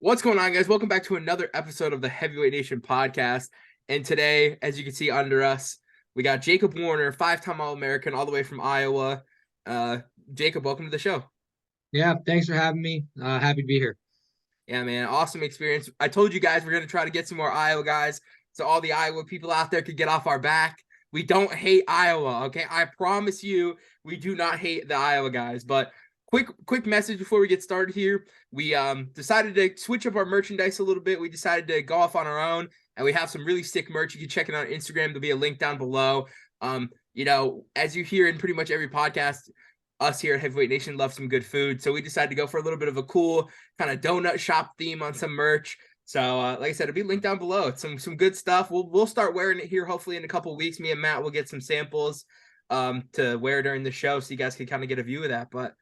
What's going on, guys? Welcome back to another episode of the Heavyweight Nation podcast. And today, as you can see under us, we got Jacob Warner, five-time All-American, all the way from Iowa. Jacob, welcome to the show. Yeah, thanks for having me. Happy to be here. Yeah, man, awesome experience. I told you guys we're going to try to get some more Iowa guys so all the Iowa people out there could get off our back. We don't hate Iowa, okay? I promise you, we do not hate the Iowa guys. But quick message before we get started here. We decided to switch up our merchandise a little bit. We decided to go off on our own, and we have some really sick merch. You can check it out on Instagram. There'll be a link down below. As you hear in pretty much every podcast, us here at Heavyweight Nation love some good food. So we decided to go for a little bit of a cool kind of donut shop theme on some merch. So like I said, it'll be linked down below. It's some good stuff. We'll start wearing it here hopefully in a couple of weeks. Me and Matt will get some samples to wear during the show so you guys can kind of get a view of that. But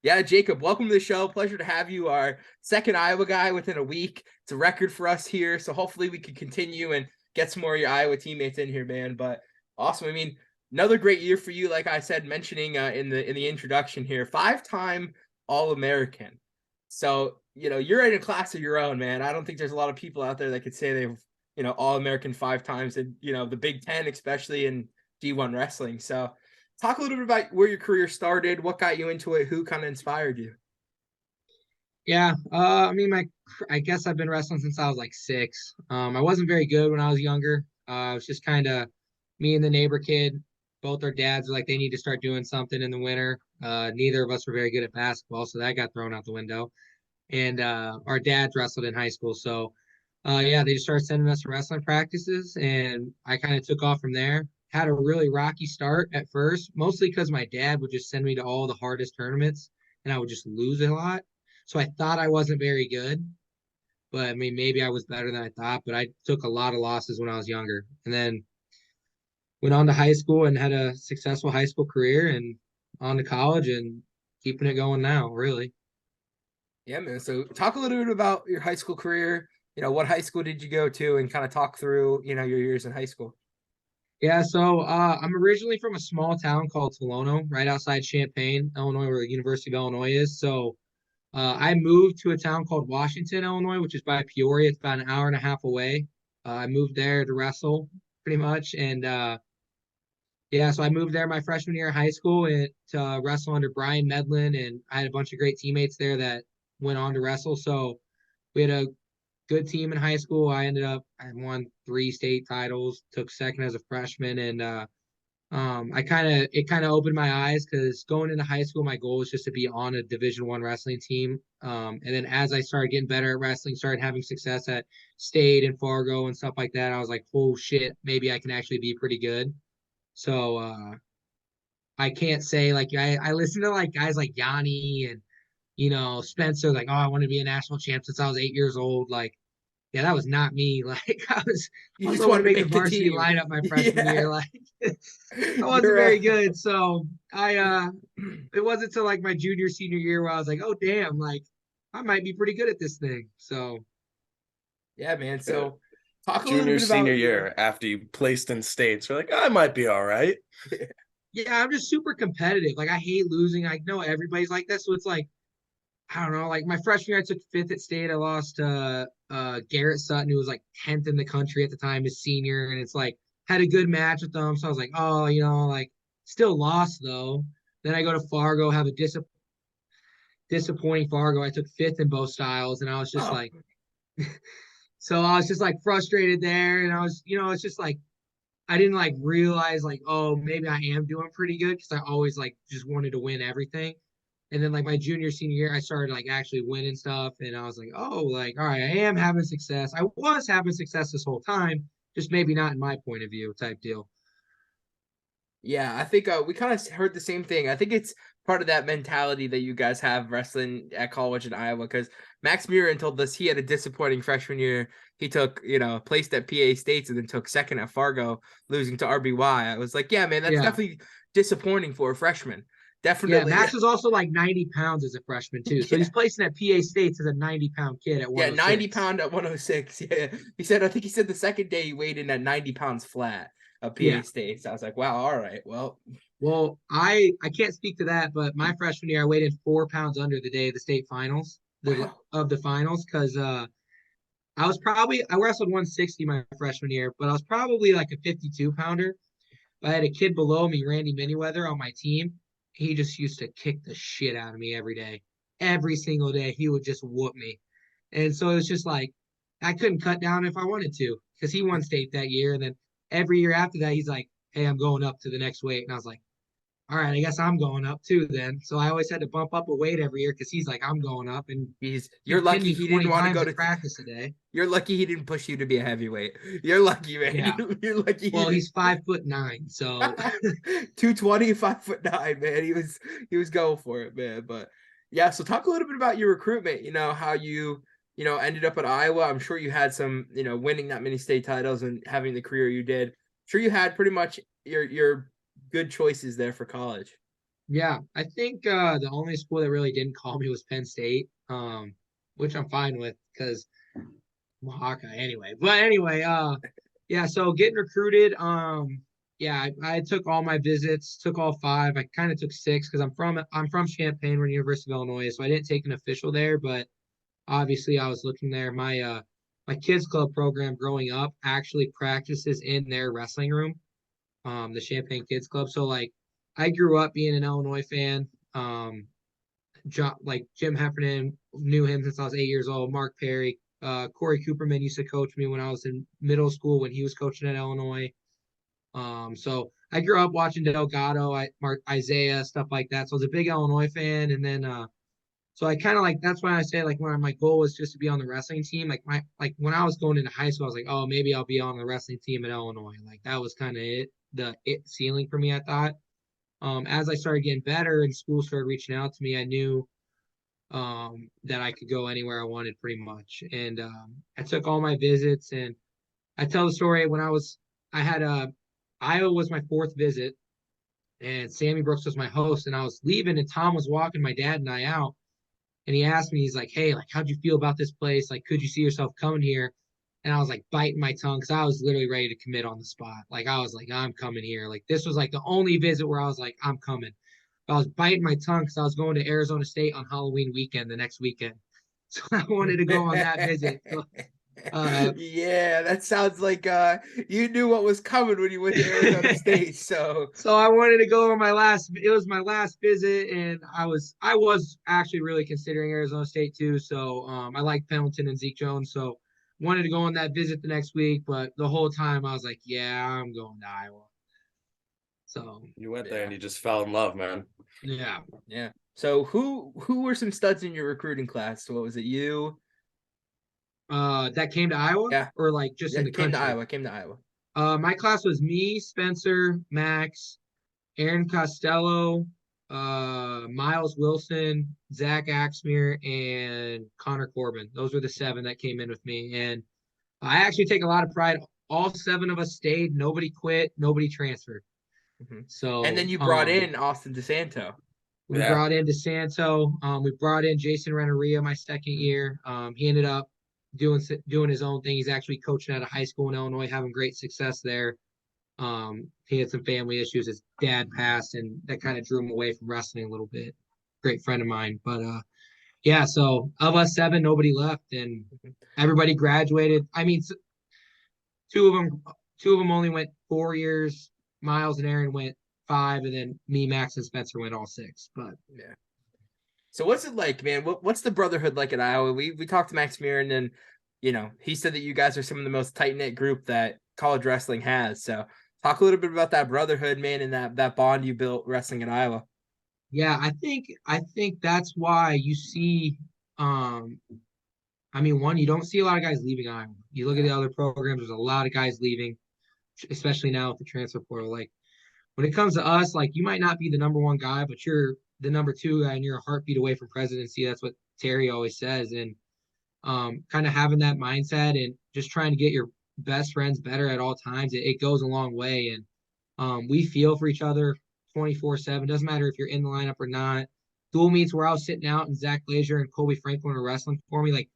yeah, Jacob, welcome to the show. Pleasure to have you. Our second Iowa guy within a week. It's a record for us here. So hopefully we can continue and get some more of your Iowa teammates in here, man. But awesome. I mean, another great year for you, like I said, mentioning in the introduction here, five-time All-American. So, you're in a class of your own, man. I don't think there's a lot of people out there that could say they've, All-American five times and, the Big Ten, especially in D1 wrestling. So talk a little bit about where your career started, what got you into it, who kind of inspired you. Yeah, I guess I've been wrestling since I was like 6. I wasn't very good when I was younger. It was just kind of me and the neighbor kid. Both our dads were like they need to start doing something in the winter. Neither of us were very good at basketball, so that got thrown out the window. And our dads wrestled in high school, so yeah, they just started sending us to wrestling practices, and I kind of took off from there. Had a really rocky start at first, mostly because my dad would just send me to all the hardest tournaments, and I would just lose a lot. So I thought I wasn't very good, but I mean, maybe I was better than I thought. But I took a lot of losses when I was younger, and then went on to high school and had a successful high school career, and on to college and keeping it going now, really. Yeah, man. So talk a little bit about your high school career. What high school did you go to and kind of talk through, your years in high school. Yeah, so I'm originally from a small town called Tolono, right outside Champaign, Illinois, where the University of Illinois is. So I moved to a town called Washington, Illinois, which is by Peoria. It's about an hour and a half away. I moved there to wrestle pretty much. And yeah, so I moved there my freshman year of high school and to wrestle under Brian Medlin. And I had a bunch of great teammates there that went on to wrestle. So we had a good team in high school. I won 3 state titles, took second as a freshman. And it kind of opened my eyes because going into high school, my goal was just to be on a Division I wrestling team. And then as I started getting better at wrestling, started having success at state and Fargo and stuff like that, I was like, oh shit, maybe I can actually be pretty good. So I can't say like I listen to like guys like Yanni and Spencer, like, oh, I want to be a national champ since I was 8 years old. Like, yeah, that was not me. Like You I was just the one wanted to to make the make the varsity team. lineup my freshman Yeah. year. Like I wasn't You're very good. So it wasn't until like my junior, senior year where I was like, oh damn, like I might be pretty good at this thing. So yeah, man. Yeah. So talk a little Junior, bit senior about year after you placed in states, you're like, I might be all right. yeah, I'm just super competitive. Like I hate losing. I know everybody's like that. So it's like, I don't know, like my freshman year I took fifth at state. I lost to Garrett Sutton, who was like 10th in the country at the time, his senior, and it's like had a good match with them. So I was like, oh, like still lost though. Then I go to Fargo, have a disappointing Fargo. I took fifth in both styles, and I was just oh, like, so I was just like frustrated there, and I was, it's just like I didn't like realize like, oh, maybe I am doing pretty good because I always like just wanted to win everything. And then like my junior, senior year, I started like actually winning stuff, and I was like, oh, like all right, I am having success. I was having success this whole time, just maybe not in my point of view, type deal. yeah. I think we kind of heard the same thing. I think it's part of that mentality that you guys have wrestling at college in Iowa. Because Max Murin told us he had a disappointing freshman year. He took, placed at PA States and then took second at Fargo, losing to RBY. I was like, yeah, man, that's Yeah. definitely disappointing for a freshman. Yeah, Definitely. Max was also like 90 pounds as a freshman too. So Yeah. he's placing at PA States as a 90-pound kid at Yeah, 90 106. pound at 106. Yeah. I think he said the second day he weighed in at 90 pounds flat of PA Yeah. State. So I was like, wow, all right. Well, Well, I can't speak to that, but my freshman year I weighed in 4 pounds under the day of the state finals. Wow. of the finals because I wrestled 160 my freshman year, but I was probably like a 52 pounder. I had a kid below me, Randy Miniweather, on my team. He just used to kick the shit out of me every day. Every single day, he would just whoop me. And so it was just like I couldn't cut down if I wanted to because he won state that year. And then every year after that, he's like, "Hey, I'm going up to the next weight." And I was like, "All right, I guess I'm going up too then." So I always had to bump up a weight every year because he's like, "I'm going up," and You're he'd pin lucky me he 20 didn't want to times go at to. practice a day. You're lucky he didn't push you to be a heavyweight. You're lucky, man. Yeah. You're lucky he Well, didn't. he's 5'9", so 220, 5'9", man. He was going for it, man. But yeah, so talk a little bit about your recruitment, how you ended up at Iowa. I'm sure you had some, winning that many state titles and having the career you did. I'm sure you had pretty much your good choices there for college. yeah, I think the only school that really didn't call me was Penn State, which I'm fine with because I'm a Hawkeye anyway. But anyway, yeah, so getting recruited, yeah, I took all my visits, took all five. I kind of took six because I'm from Champaign, we're in the University of Illinois, so I didn't take an official there, but obviously I was looking there. My kids club program growing up actually practices in their wrestling room, the Champaign Kids Club. So like I grew up being an Illinois fan. Like Jim Heffernan, knew him since I was 8 years old. Mark Perry, Corey Cooperman used to coach me when I was in middle school when he was coaching at Illinois. So I grew up watching Delgado, Mark Isaiah, stuff like that. So I was a big Illinois fan, and then so I kind of like that's why I say like when my goal was just to be on the wrestling team. Like when I was going into high school, I was like, oh, maybe I'll be on the wrestling team at Illinois. Like that was kind of the ceiling for me. I thought. As I started getting better and school started reaching out to me, I knew that I could go anywhere I wanted pretty much. And I took all my visits, and I tell the story when I had Iowa was my fourth visit, and Sammy Brooks was my host, and I was leaving, and Tom was walking my dad and I out, and he asked me, he's like, "Hey, like, how'd you feel about this place? Like, could you see yourself coming here?" And I was like biting my tongue because I was literally ready to commit on the spot. Like, I was like, "I'm coming here." Like, this was like the only visit where I was like, "I'm coming." But I was biting my tongue because I was going to Arizona State on Halloween weekend the next weekend. So I wanted to go on that visit. So, Yeah, that sounds like you knew what was coming when you went to Arizona State. So so I wanted to go on it was my last visit, and I was actually really considering Arizona State too. So I like Pendleton and Zeke Jones. So wanted to go on that visit the next week, but the whole time I was like, yeah, I'm going to Iowa. So You went there yeah, and you just fell in love, man. yeah. yeah. So who were some studs in your recruiting class? So what was it? You? That came to Iowa Yeah, or like just yeah. in the Came to country. Iowa. Came to Iowa. My class was me, Spencer, Max, Aaron Costello, Miles Wilson, Zach Axmere, and Connor Corbin. Those were the seven that came in with me. And I actually take a lot of pride. All seven of us stayed. Nobody quit. Nobody transferred. Mhm. And then So you brought in Austin DeSanto. we Yeah. brought in DeSanto. We brought in Jason Renneria my second year. He ended up doing his own thing. He's actually coaching at a high school in Illinois, having great success there. He had some family issues. His dad passed, and that kind of drew him away from wrestling a little bit. Great friend of mine, but yeah. So of us seven, nobody left, and Mhm. everybody graduated. I mean, two of them, two of them only went 4 years. Miles and Aaron went five, and then me, Max, and Spencer went all six. But Yeah. So what's it like, man? What's the brotherhood like at Iowa? We talked to Max Mirren, and he said that you guys are some of the most tight knit group that college wrestling has. So talk a little bit about that brotherhood, man, and that bond you built wrestling at Iowa. yeah, I think that's why you see. Um, I mean, one, you don't see a lot of guys leaving Iowa. You look at the other programs. There's a lot of guys leaving, especially now with the transfer portal. Like when it comes to us, like you might not be the number one guy, but you're the number two guy and you're a heartbeat away from presidency. That's what Terry always says. And kind of having that mindset and just trying to get your best friends better at all times, it goes a long way. And we feel for each other 24/7. Doesn't matter if you're in the lineup or not. Dual meets where I was sitting out and Zach Glazier and Colby Franklin are wrestling for me. Like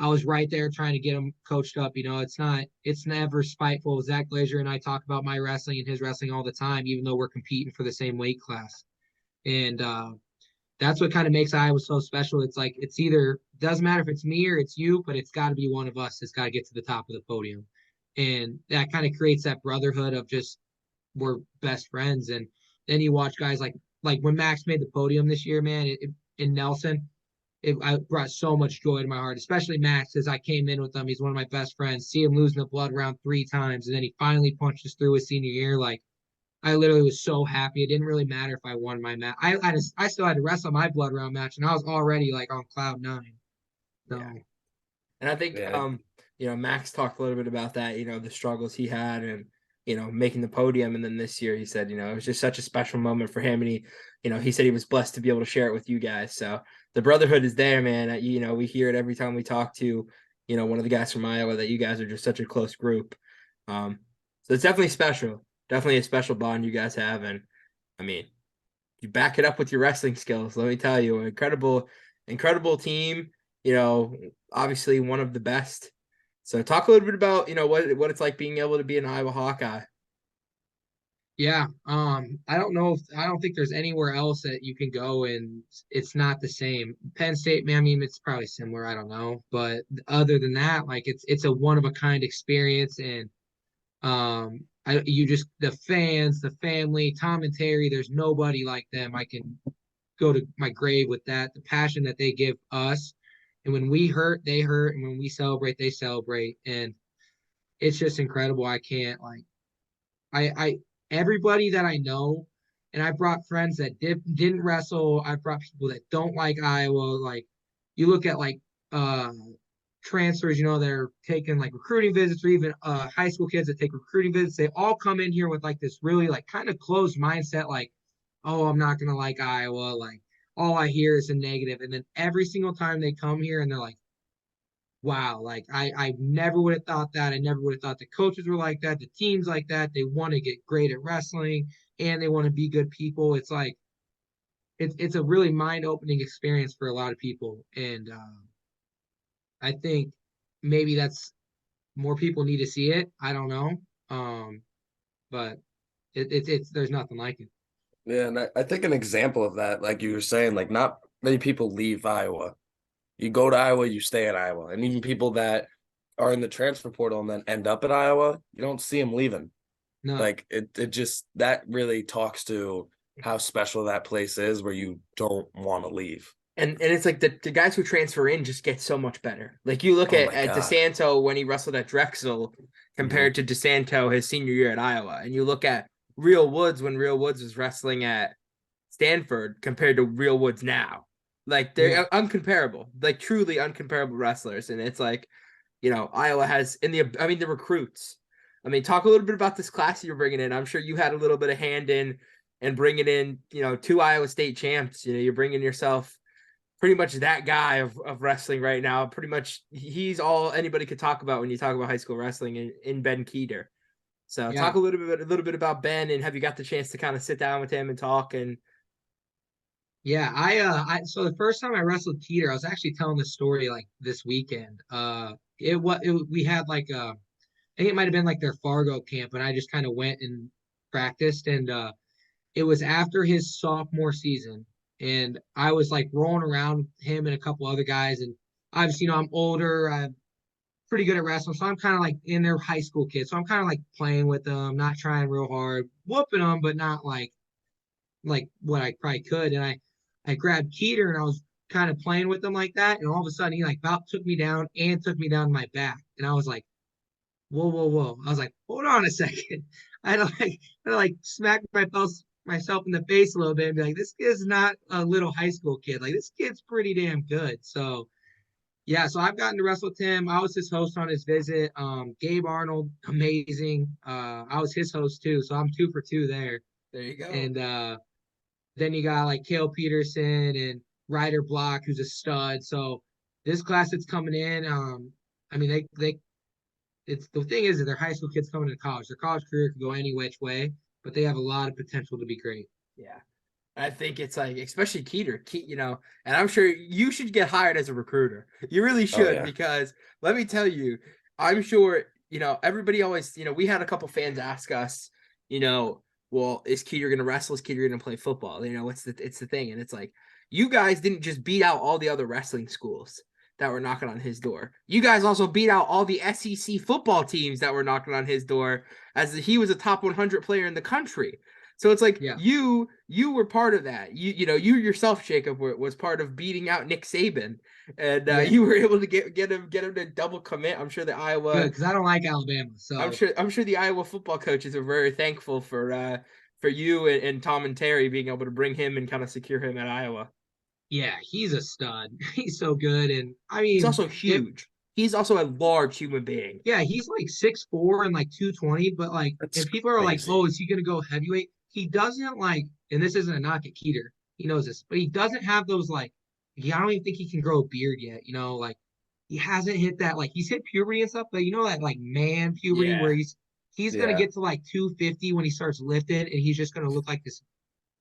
I was right there trying to get them coached up. It's never spiteful. Zach Glazier and I talk about my wrestling and his wrestling all the time, even though we're competing for the same weight class. And that's what kind of makes Iowa so special. It's like it's either doesn't matter if it's me or it's you, but it's got to be one of us that's got to get to the top of the podium, and that kind of creates that brotherhood of just we're best friends. And then you watch guys like when Max made the podium this year, man, in Nelson, I brought so much joy to my heart, especially Max, as I came in with him. He's one of my best friends. See him losing the blood round 3 times, and then he finally punches through his senior year. Like I literally was so happy. It didn't really matter if I won my match. I still had to wrestle my blood round match, and I was already like on cloud 9. So Yeah. And I think Yeah. Max talked a little bit about that, the struggles he had and making the podium. And then this year he said, it was just such a special moment for him. And he said he was blessed to be able to share it with you guys. So the brotherhood is there, man. We hear it every time we talk to, one of the guys from Iowa, that you guys are just such a close group. So it's definitely special. Definitely a special bond you guys have. And I mean, you back it up with your wrestling skills. Let me tell you, incredible, incredible team. Obviously one of the best. So talk a little bit about, what it's like being able to be an Iowa Hawkeye. yeah, I don't think there's anywhere else that you can go and it's not the same. Penn State, man, I mean, it's probably similar. I don't know, but other than that, like it's a one of a kind experience. And you just the fans, the family, Tom and Terry, there's nobody like them. I can go to my grave with that. The passion that they give us, and when we hurt, they hurt, and when we celebrate, they celebrate, and it's just incredible. I can't like I everybody that I know, and I brought friends that didn't wrestle. I brought people that don't like Iowa. Like you look at like uh transfers, they're taking like recruiting visits, or even high school kids that take recruiting visits. They all come in here with like this really like kind of closed mindset, like, oh, I'm not gonna like Iowa. Like all I hear is a negative. And then every single time they come here and they're like, wow, like I never would have thought that. I never would have thought the coaches were like that, the teams like that. They want to get great at wrestling and they want to be good people. It's like it's a really mind-opening experience for a lot of people. And I think maybe that's more people need to see it. I don't know. But it's there's nothing like it. Yeah, and I think an example of that, like you were saying, like not many people leave Iowa. You go to Iowa, you stay at Iowa. And even people that are in the transfer portal and then end up at Iowa, you don't see them leaving. No. Like it just that really talks to how special that place is where you don't want to leave. And it's like the guys who transfer in just get so much better. Like you look Oh at, my God. DeSanto when he wrestled at Drexel compared to DeSanto his senior year at Iowa. And you look at Real Woods when Real Woods was wrestling at Stanford compared to Real Woods now. Like they're uncomparable, like truly uncomparable wrestlers. And it's like, Iowa has the recruits. I mean, talk a little bit about this class you're bringing in. I'm sure you had a little bit of hand in and bringing in, 2 Iowa State champs. You're bringing yourself pretty much that guy of wrestling right now. Pretty much he's all anybody could talk about when you talk about high school wrestling in Ben Keeter. So Yeah. talk a little bit about Ben, and have you got the chance to kind of sit down with him and talk? And Yeah, I so the first time I wrestled Teeter, I was actually telling this story like this weekend. We had like I think it might have been like their Fargo camp, and I just kind of went and practiced. And it was after his sophomore season, and I was like rolling around with him and a couple other guys. And obviously, I'm older, I'm pretty good at wrestling, so I'm kind of like in their high school kids, so I'm kind of like playing with them, not trying real hard, whooping them, but not like what I probably could. And I grabbed Keeter and I was kind of playing with him like that, and all of a sudden he like about took me down and took me down to my back, and I was like, whoa, whoa, whoa. I was like, hold on a second. I had to smack myself in the face a little bit and be like, this kid's not a little high school kid. Like this kid's pretty damn good. So yeah, so I've gotten to wrestle with him. I was his host on his visit. Gabe Arnold, amazing. I was his host too, so I'm 2 for 2 there. there you go. And then you got like Kale Peterson and Ryder Block, who's a stud. So this class that's coming in, I mean, they it's the thing is that they're high school kids coming to college. Their college career could go any which way, but they have a lot of potential to be great. Yeah. I think it's like, especially Keeter, and I'm sure you should get hired as a recruiter. You really Oh should, yeah. because let me tell you, I'm sure, everybody always, we had a couple fans ask us, well, is Keeter going to wrestle? Is Keeter going to play football? It's the thing. And it's like, you guys didn't just beat out all the other wrestling schools that were knocking on his door. You guys also beat out all the SEC football teams that were knocking on his door, as he was a top 100 player in the country. So it's like Yeah. you were part of that. You yourself, Jacob, was part of beating out Nick Saban, and you were able to get him to double commit. I'm sure the Iowa, Good, because I don't like Alabama. So I'm sure the Iowa football coaches are very thankful for you and Tom and Terry being able to bring him and kind of secure him at Iowa. yeah, he's a stud. He's so good, and I He's mean, also huge. He's also a large human being. yeah, he's like 6'4" and like 220. But like, That's and people are like, crazy. "Oh, is he gonna go heavyweight?" He doesn't like, and this isn't a knock at Keeter. He knows this, but he doesn't have those like. I don't even think he can grow a beard yet. Like he hasn't hit that. Like he's hit puberty and stuff, but that like man puberty where Yeah. he's gonna Yeah. get to like 250 when he starts lifting, and he's just gonna look like this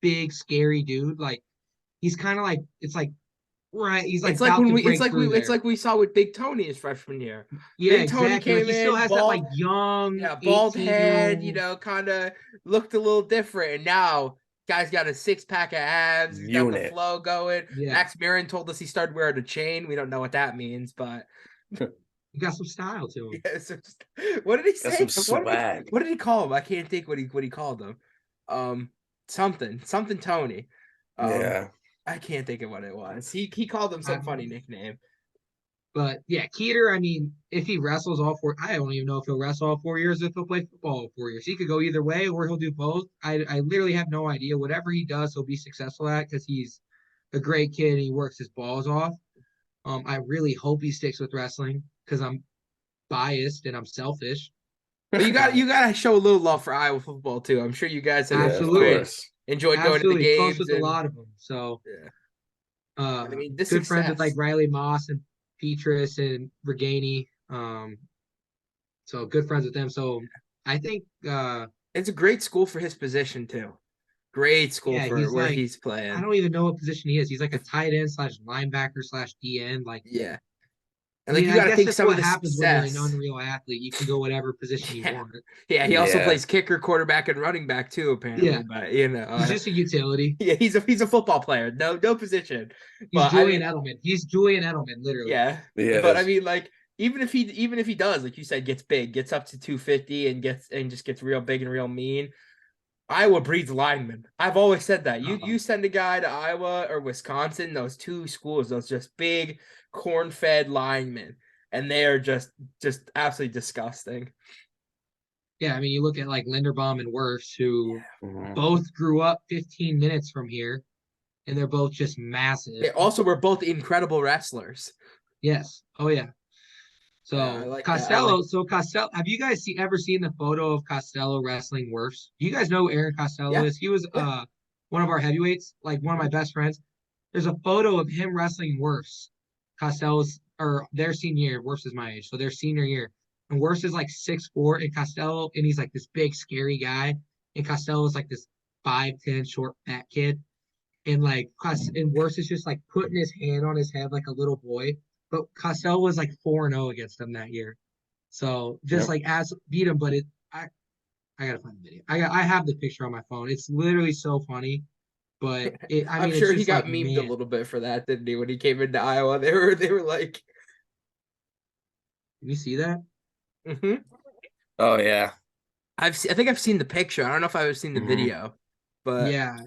big scary dude. Like he's kind of like it's like right. He's like It's like about when to we break through it's there. like we saw with Big Tony his freshman year. Yeah, Big Tony exactly. Like came he still in, has that like bald, young yeah, bald 18-year-old. head, kind of looked a little different. And now guy's got a 6-pack of abs, he's got the Unit. flow going. Yeah, Max Marin told us he started wearing a chain. We don't know what that means, but he got some style to him. yeah, what did he Got say? some swag. What did he call him? I can't think what he called him. Something Tony. Yeah. I can't think of what it was. He called him some funny nickname. But yeah, Keeter, I mean, if he wrestles all four, I don't even know if he'll wrestle all 4 years, if he'll play football all 4 years. He could go either way or he'll do both. I literally have no idea. Whatever he does, he'll be successful at because he's a great kid and he works his balls off. I really hope he sticks with wrestling because I'm biased and I'm selfish. But you got to show a little love for Iowa football too. I'm sure you guys have Yeah, of Absolutely. course. enjoyed going to the Absolutely close games with a lot of them. So yeah. I I mean, this good friends with success. like Riley Moss and Petrus and Reganey. So good friends with them. So I think It's a great school for his position too. Great school yeah, for he's where like he's I playing. don't even know what position he is. He's like a tight end slash linebacker slash DN. Like Yeah. And I like mean, you I got to guess think that's some of what the happens when you're an success. unreal athlete. You can go whatever position you Yeah. want. Yeah, he also Yeah. plays kicker, quarterback, and running back too, apparently. Yeah, But he's just a utility. yeah, he's a football player. No position. He's But I Julian mean, Edelman. He's Julian Edelman, literally. yeah. He But I is. mean, like, even if he does, like you said, gets big, gets up to 250 and just gets real big and real mean. Iowa breeds linemen. I've always said that. You send a guy to Iowa or Wisconsin, those two schools, those just big corn-fed linemen, and they are just absolutely disgusting. Yeah, I mean, you look at like Linderbaum and Wirfs, who Mhm. both grew up 15 minutes from here, and they're both just massive. They also were both incredible wrestlers. Yes. Oh yeah. Yeah, I So like that. Costello. So Costello. Have you guys ever seen the photo of Costello wrestling Wirfs? Do you guys know who Aaron Costello Yeah, is? He was yeah. one of our heavyweights, like one of my best friends. There's a photo of him wrestling Wirfs. Costello's or their senior year. Wirfs is my age, so their senior year. And Wirfs is like 6'4", and Costello, and he's like this big scary guy, and Costello is like this 5'10" short fat kid. And like and Wirfs is just like putting his hand on his head like a little boy. But Costello was like 4-0 against him that year. So just Yep. like as beat him, but I gotta find the video. I have the picture on my phone. It's literally so funny. But I I'm mean it's sure he just like got memed a man. little bit for that, didn't he? When he came into Iowa, they were like, You see that? mm-hmm. Oh yeah. I think I've seen the picture. I don't know if I've seen the Mhm. video, but Yeah.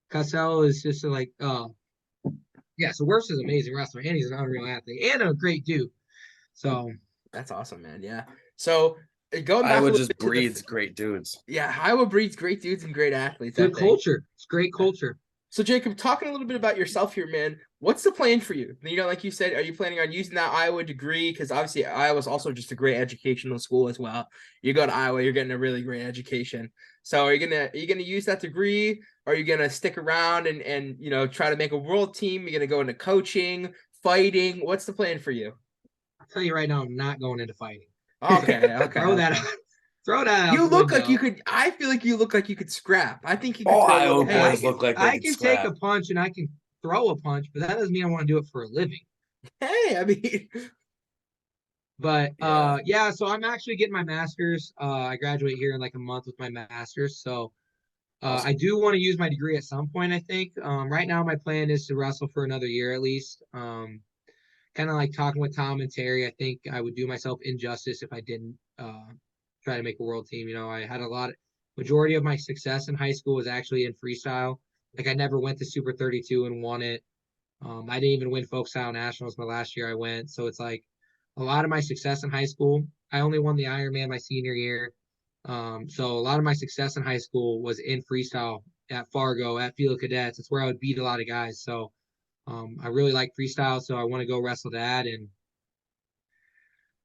Costello is just like yeah, so Wirfs is an amazing wrestler and he's an unreal athlete and a great dude. So that's awesome, man. Yeah. So going back a Iowa little just bit to breeds great dudes. yeah, Iowa breeds great dudes and great athletes, I good think. culture. It's great culture. So Jacob, talking a little bit about yourself here, man. What's the plan for you? Like you said, are you planning on using that Iowa degree? Because obviously Iowa's also just a great educational school as well. You go to Iowa, you're getting a really great education. So are you gonna use that degree? Are you gonna stick around and try to make a world team? You're gonna go into coaching, fighting. What's the plan for you? I'll tell you right now, I'm not going into fighting. Okay. Throw that out. Throw that out You the look like window. you could. I feel like you look like you could scrap. I think you could All throw a Iowa little Hey, boys look like they I can can take a scrap. punch and I can throw a punch, but that doesn't mean I want to do it for a living. Hey, I mean, But Yeah. so I'm actually getting my master's. I graduate here in like a month with my master's. So Awesome. I do want to use my degree at some point, I think. Right now my plan is to wrestle for another year at least. Kind of like talking with Tom and Terry, I think I would do myself injustice if I didn't try to make a world team. I had majority of my success in high school was actually in freestyle. Like I never went to Super 32 and won it. I didn't even win folk style nationals my last year I went. So it's like a lot of my success in high school. I only won the Ironman my senior year. So a lot of my success in high school was in freestyle at Fargo, at Field of Cadets. It's where I would beat a lot of guys. So I really like freestyle, so I want to go wrestle that. And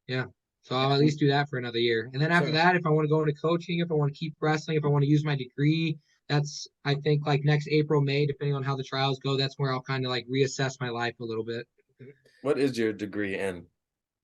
yeah, so I'll at least do that for another year. And then after So that, if I want to go into coaching, if I want to keep wrestling, if I want to use my degree, that's, I think, like next April, May, depending on how the trials go, that's where I'll kind of like reassess my life a little bit. What is your degree in?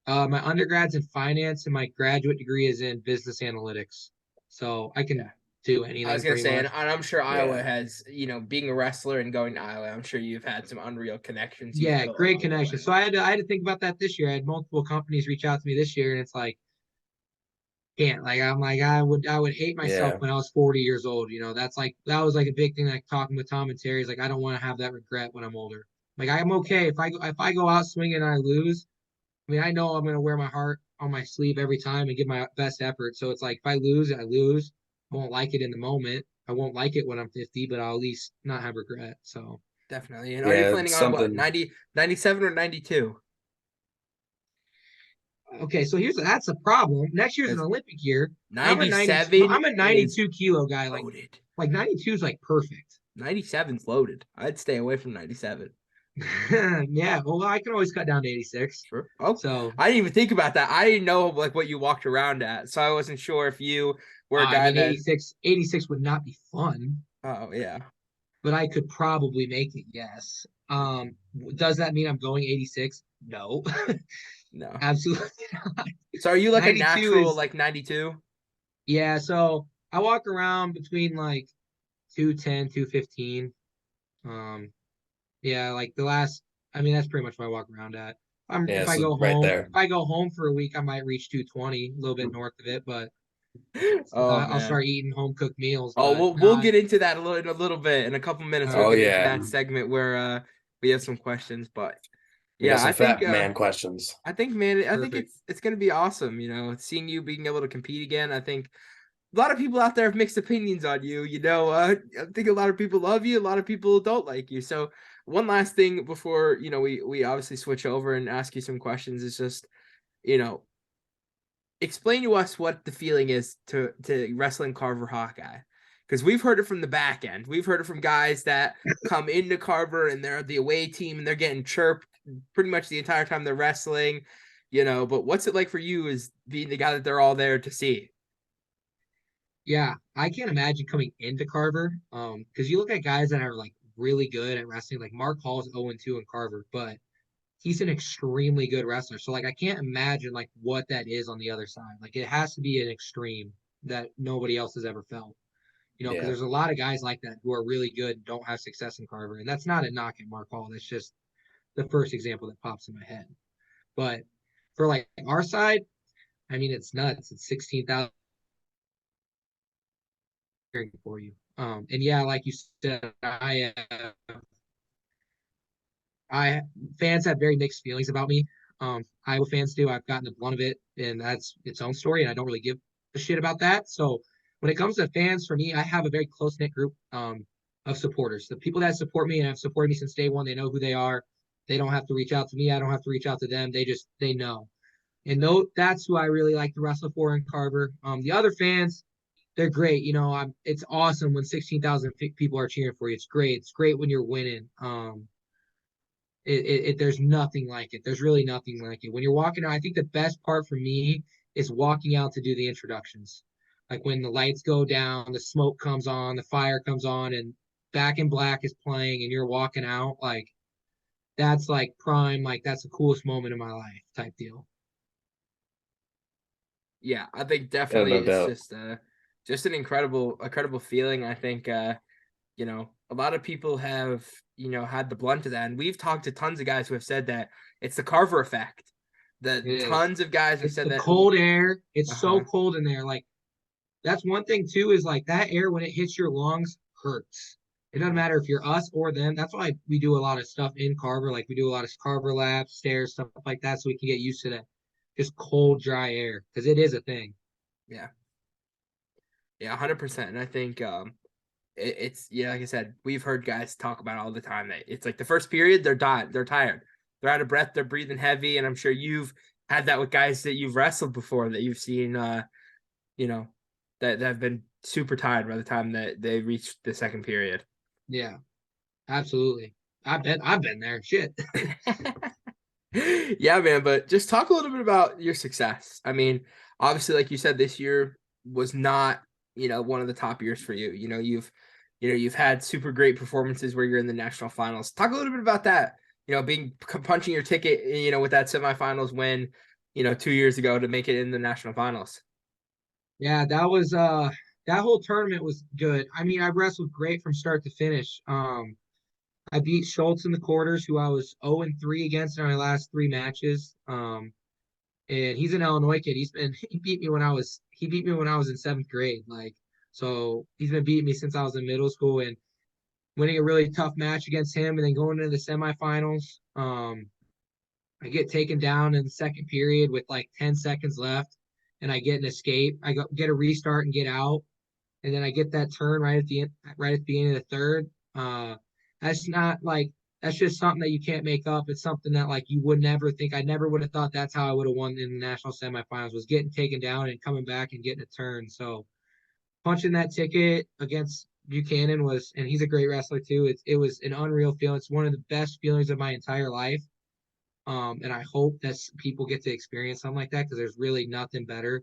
My undergrad's in finance and my graduate degree is in business analytics. So I can do I anything was gonna pretty say, much. and I'm sure Iowa Yeah. has, being a wrestler and going to Iowa, I'm sure you've had some unreal connections you've Yeah, built great along the connection. way. So I had to think about that this year. I had multiple companies reach out to me this year, and it's like, can't, like, I'm like, I would hate myself Yeah. when I was 40 years old. That was like a big thing. Like talking with Tom and Terry is like, I don't want to have that regret when I'm older. Like I'm okay if I go out swinging and I lose. I mean, I know I'm gonna wear my heart on my sleeve every time and give my best effort. So it's like if I lose, I lose. I won't like it in the moment. I won't like it when I'm 50, but I'll at least not have regret. So Definitely. And are you Yeah, planning it's on what, something. 90, 97 or 92? okay, so that's a problem. Next year's an Because Olympic year. I'm a 92. 97 I'm a is 92 kilo guy. Like loaded. like 92 is like perfect. 97's loaded. I'd stay away from 97. Yeah. Well, I can always cut down to 86. Sure. Oh, So I didn't even think about that. I didn't know like what you walked around at, so I wasn't sure if you were a I guy mean, that. 86 would not be fun, Oh yeah, but I could probably make it. Yes. Does that mean I'm going 86? No, no. absolutely not. So are you like a 92 natural is like 92? yeah. So I walk around between like 210, 215. Um, Yeah, like the last, I mean, that's pretty much what I walk around at. Yeah, If I so go right home, there. if I go home for a week, I might reach 220, a little bit north of it, but Oh I'll man. start eating home cooked meals. Oh, But we'll not get into that in a little bit. In a couple minutes, all we'll Oh right. get into yeah. that segment where we have some questions. But We got yeah, some fat man questions. I think Perfect. it's gonna be awesome. Seeing you being able to compete again. I think a lot of people out there have mixed opinions on you. I think a lot of people love you, a lot of people don't like you. So one last thing before we obviously switch over and ask you some questions is just you know explain to us what the feeling is to wrestling Carver Hawkeye. Because we've heard it from the back end. We've heard it from guys that come into Carver and they're the away team and they're getting chirped pretty much the entire time they're wrestling. But what's it like for you as being the guy that they're all there to see? Yeah, I can't imagine coming into Carver. Because you look at guys that are like really good at wrestling, like Mark Hall's 0-2 in Carver, but he's an extremely good wrestler. So like I can't imagine like what that is on the other side. Like it has to be an extreme that nobody else has ever felt. Because Yeah. there's a lot of guys like that who are really good and don't have success in Carver. And that's not a knock at Mark Hall. That's just the first example that pops in my head. But for like our side, I mean, it's nuts. It's 16,000 for you. And yeah, like you said, I fans have very mixed feelings about me. Iowa fans do. I've gotten the blunt of it, and that's its own story. And I don't really give a shit about that. So when it comes to fans, for me, I have a very close knit group of supporters. The people that support me and have supported me since day one, they know who they are. They don't have to reach out to me. I don't have to reach out to them. They know. And that's who I really like to wrestle for in Carver. The other fans, they're great. It's awesome when 16,000 people are cheering for you. It's great. It's great when you're winning. There's nothing like it. There's really nothing like it. When you're walking out, I think the best part for me is walking out to do the introductions. Like when the lights go down, the smoke comes on, the fire comes on, and Back in Black is playing, and you're walking out. Like that's like prime. Like that's the coolest moment of my life, type deal. Yeah, I think Yeah, definitely no it's doubt. just an incredible feeling. I think a lot of people have, had the blunt of that. And we've talked to tons of guys who have said that it's the Carver effect. The It is. tons of guys have It's said the that. cold air. It's so Uh-huh. cold in there. Like that's one thing too. Is like that air when it hits your lungs. hurts. It doesn't matter if you're us or them. That's why we do a lot of stuff in Carver. Like we do a lot of Carver labs, stairs, stuff like that, so we can get used to that just cold, dry air because it is a thing. Yeah. Yeah, 100%. And I think it's yeah, like I said, we've heard guys talk about all the time that it's like the first period, they're tired, they're out of breath, they're breathing heavy, and I'm sure you've had that with guys that you've wrestled before that you've seen, you know, that have been super tired by the time that they reach the second period. Yeah, absolutely. I've been there. Shit. Yeah, man. But just talk a little bit about your success. I mean, obviously, like you said, this year was not, one of the top years for you. You've had super great performances where you're in the national finals. Talk a little bit about that. Being punching your ticket, with that semifinals win, 2 years ago to make it in the national finals. Yeah, that was that whole tournament was good. I mean, I wrestled great from start to finish. I beat Schultz in the quarters, who I was 0-3 against in my last three matches. And he's an Illinois kid. He beat me when I was in seventh grade. Like, so he's been beating me since I was in middle school and winning a really tough match against him, and then going into the semifinals. I get taken down in the second period with like 10 seconds left, and I get an escape. Get a restart and get out, and then I get that turn right at the end, right at the beginning of the third. That's not like that's just something that you can't make up. It's something that like you would never think. I never would have thought that's how I would have won in the national semifinals, was getting taken down and coming back and getting a turn. So punching that ticket against Buchanan and he's a great wrestler too. It was an unreal feeling. It's one of the best feelings of my entire life. And I hope that people get to experience something like that, because there's really nothing better